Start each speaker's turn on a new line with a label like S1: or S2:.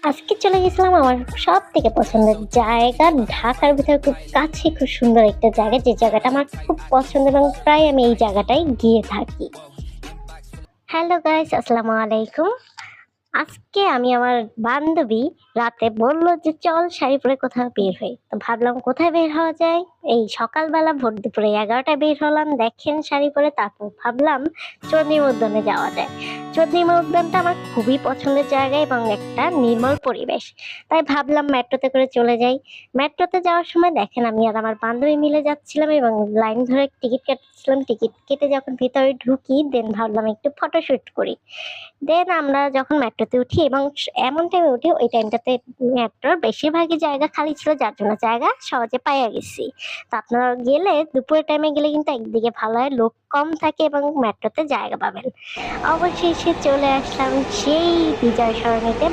S1: আজকে চলে গেছিলাম আমার সবথেকে পছন্দের জায়গা। ঢাকার ভিতরে খুব কাছে খুব সুন্দর একটা জায়গা, যে জায়গাটা আমার খুব পছন্দ এবং প্রায় আমি এই জায়গাটায় গিয়ে থাকি। হ্যালো গাইস, আসসালামু আলাইকুম। আজকে আমি আমার বান্ধবী রাতে বলল যে চল শাড়ি পরে কোথাও বের হই, তো ভাবলাম কোথায় বের হওয়া যায়। এই সকালবেলা ভোর দুপুরে 11টায় বের হলাম, দেখেন শাড়ি পরে। তারপর ভাবলাম চন্দ্রিমা উদ্যানে যাওয়া যায়। চন্দ্রিমা উদ্যানটা আমার খুবই পছন্দের জায়গা এবং একটা নির্মল পরিবেশ। তাই ভাবলাম মেট্রোতে করে চলে যাই। মেট্রোতে যাওয়ার সময় দেখেন আমি আর আমার বান্ধবী মিলে যাচ্ছিলাম এবং লাইন ধরে টিকিট কাটছিলাম। টিকিট কেটে যখন ভিতরে ঢুকি, দেন ভাবলাম একটু ফটোশুট করি। দেন আমরা যখন মেট্রোতে উঠি এবং এমন টাইমে উঠি, ওই টাইমটাতে মেট্রোর বেশিরভাগই জায়গা খালি ছিল, যার জন্য জায়গা সহজে পাইয়া গেছি। তো আপনারা গেলে দুপুরের টাইমে গেলে কিন্তু একদিকে ভালো হয়, লোক কম থাকে এবং মেট্রোতে জায়গা পাবেন। অবশেষে চলে আসলাম সেই বিজয় সরণিতে।